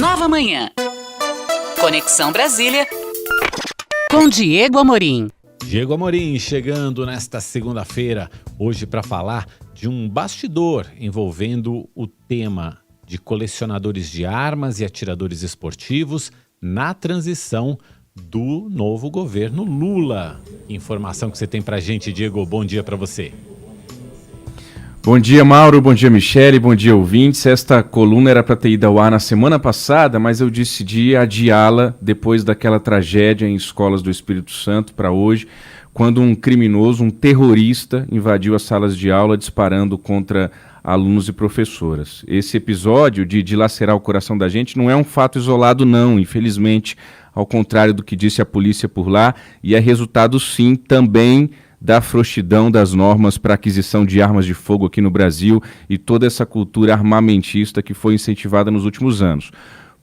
Nova Manhã. Conexão Brasília com Diego Amorim. Diego Amorim chegando nesta segunda-feira, hoje para falar de um bastidor envolvendo o tema de colecionadores de armas e atiradores esportivos na transição do novo governo Lula. Informação que você tem pra gente, Diego, bom dia para você. Bom dia, Mauro, bom dia, Michele, bom dia, ouvintes. Esta coluna era para ter ido ao ar na semana passada, mas eu decidi adiá-la depois daquela tragédia em escolas do Espírito Santo para hoje, quando um criminoso, um terrorista, invadiu as salas de aula disparando contra alunos e professoras. Esse episódio de dilacerar o coração da gente não é um fato isolado, não, infelizmente, ao contrário do que disse a polícia por lá, e é resultado, sim, também da frouxidão das normas para aquisição de armas de fogo aqui no Brasil e toda essa cultura armamentista que foi incentivada nos últimos anos.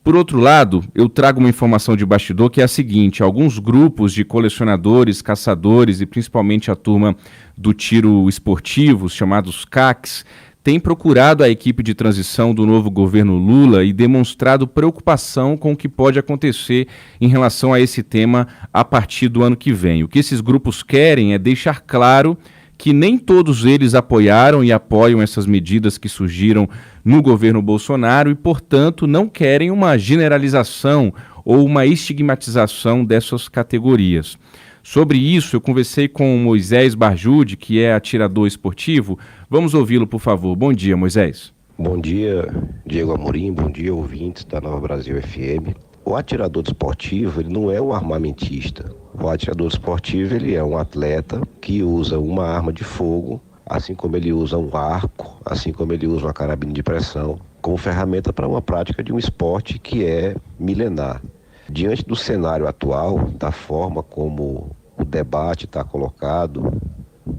Por outro lado, eu trago uma informação de bastidor que é a seguinte: alguns grupos de colecionadores, caçadores e principalmente a turma do tiro esportivo, chamados CACs, têm procurado a equipe de transição do novo governo Lula e demonstrado preocupação com o que pode acontecer em relação a esse tema a partir do ano que vem. O que esses grupos querem é deixar claro que nem todos eles apoiaram e apoiam essas medidas que surgiram no governo Bolsonaro e, portanto, não querem uma generalização ou uma estigmatização dessas categorias. Sobre isso, eu conversei com o Moisés Barjude, que é atirador esportivo. Vamos ouvi-lo, por favor. Bom dia, Moisés. Bom dia, Diego Amorim. Bom dia, ouvintes da Nova Brasil FM. O atirador esportivo, ele não é um armamentista. O atirador esportivo, ele é um atleta que usa uma arma de fogo, assim como ele usa um arco, assim como ele usa uma carabina de pressão, como ferramenta para uma prática de um esporte que é milenar. Diante do cenário atual, da forma como o debate está colocado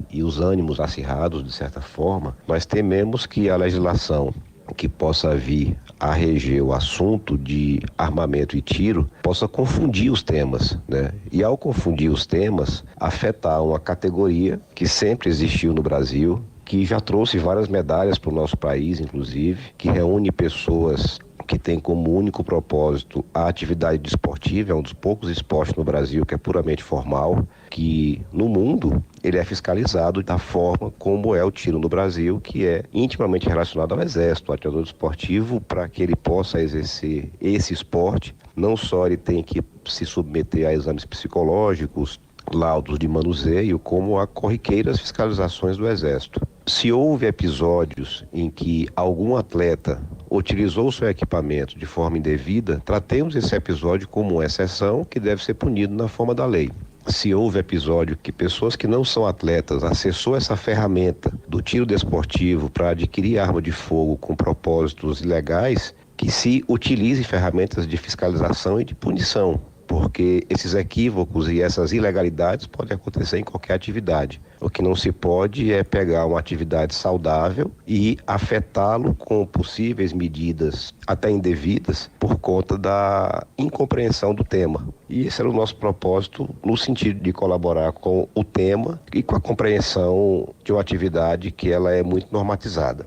e os ânimos acirrados, de certa forma, nós tememos que a legislação que possa vir a reger o assunto de armamento e tiro possa confundir os temas, né? E ao confundir os temas, afetar uma categoria que sempre existiu no Brasil, que já trouxe várias medalhas para o nosso país, inclusive, que reúne pessoas que tem como único propósito a atividade desportiva. É um dos poucos esportes no Brasil que é puramente formal, que no mundo ele é fiscalizado da forma como é o tiro no Brasil, que é intimamente relacionado ao Exército. O atirador esportivo, para que ele possa exercer esse esporte, não só ele tem que se submeter a exames psicológicos, laudos de manuseio, como a corriqueiras fiscalizações do Exército. Se houve episódios em que algum atleta utilizou seu equipamento de forma indevida, tratemos esse episódio como uma exceção que deve ser punido na forma da lei. Se houve episódio que pessoas que não são atletas acessou essa ferramenta do tiro desportivo para adquirir arma de fogo com propósitos ilegais, que se utilize ferramentas de fiscalização e de punição, porque esses equívocos e essas ilegalidades podem acontecer em qualquer atividade. O que não se pode é pegar uma atividade saudável e afetá-lo com possíveis medidas até indevidas por conta da incompreensão do tema. E esse era o nosso propósito no sentido de colaborar com o tema e com a compreensão de uma atividade que ela é muito normatizada.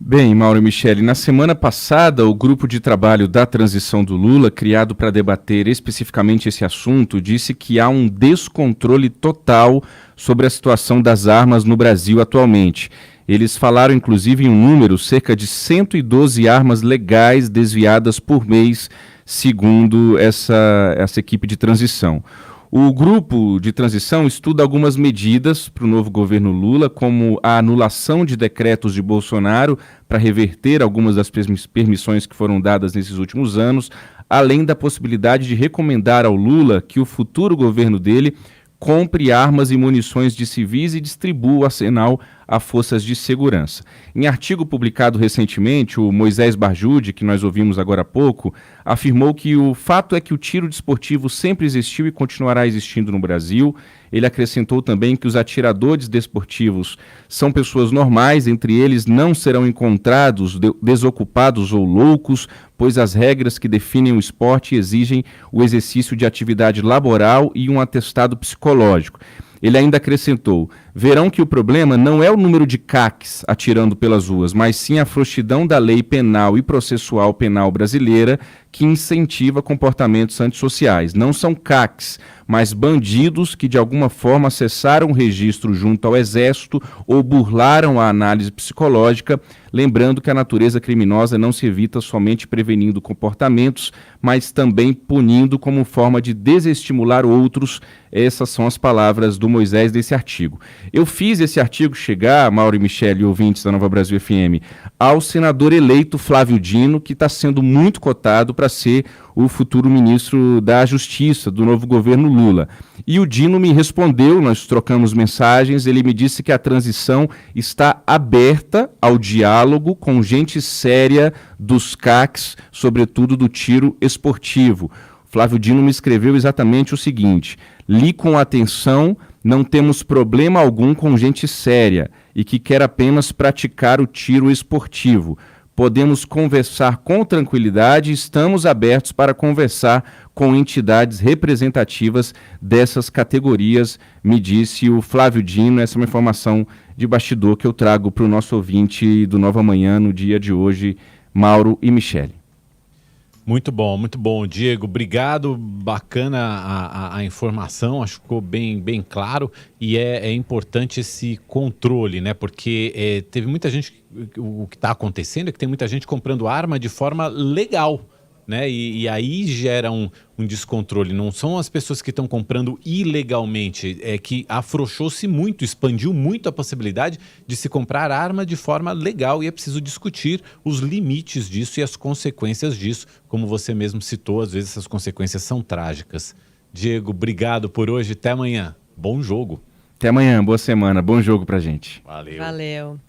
Bem, Mauro e Michele, na semana passada, o grupo de trabalho da transição do Lula, criado para debater especificamente esse assunto, disse que há um descontrole total sobre a situação das armas no Brasil atualmente. Eles falaram, inclusive, em um número, cerca de 112 armas legais desviadas por mês, segundo essa equipe de transição. O grupo de transição estuda algumas medidas para o novo governo Lula, como a anulação de decretos de Bolsonaro para reverter algumas das permissões que foram dadas nesses últimos anos, além da possibilidade de recomendar ao Lula que o futuro governo dele compre armas e munições de civis e distribua o arsenal a forças de segurança. Em artigo publicado recentemente, o Moisés Barjude, que nós ouvimos agora há pouco, afirmou que o fato é que o tiro desportivo sempre existiu e continuará existindo no Brasil. Ele acrescentou também que os atiradores desportivos são pessoas normais, entre eles não serão encontrados desocupados ou loucos, pois as regras que definem o esporte exigem o exercício de atividade laboral e um atestado psicológico. Ele ainda acrescentou: verão que o problema não é o número de CACs atirando pelas ruas, mas sim a frouxidão da lei penal e processual penal brasileira que incentiva comportamentos antissociais. Não são CACs, mas bandidos que de alguma forma acessaram o registro junto ao Exército ou burlaram a análise psicológica, lembrando que a natureza criminosa não se evita somente prevenindo comportamentos, mas também punindo como forma de desestimular outros. Essas são as palavras do Moisés desse artigo. Eu fiz esse artigo chegar, Mauro e Michele, ouvintes da Nova Brasil FM, ao senador eleito Flávio Dino, que está sendo muito cotado para ser o futuro ministro da Justiça do novo governo Lula. E o Dino me respondeu, nós trocamos mensagens, ele me disse que a transição está aberta ao diálogo com gente séria dos CACs, sobretudo do tiro esportivo. Flávio Dino me escreveu exatamente o seguinte: li com atenção, não temos problema algum com gente séria e que quer apenas praticar o tiro esportivo. Podemos conversar com tranquilidade e estamos abertos para conversar com entidades representativas dessas categorias, me disse o Flávio Dino. Essa é uma informação de bastidor que eu trago para o nosso ouvinte do Nova Manhã no dia de hoje, Mauro e Michele. Muito bom, Diego. Obrigado, bacana a informação, acho que ficou bem claro, e é importante esse controle, né? Porque teve muita gente, o que está acontecendo é que tem muita gente comprando arma de forma legal, né? E aí gera um descontrole. Não são as pessoas que estão comprando ilegalmente, é que afrouxou-se muito, expandiu muito a possibilidade de se comprar arma de forma legal, e é preciso discutir os limites disso e as consequências disso. Como você mesmo citou, às vezes essas consequências são trágicas. Diego, obrigado por hoje, até amanhã. Bom jogo. Até amanhã, boa semana, bom jogo pra gente. Valeu. Valeu.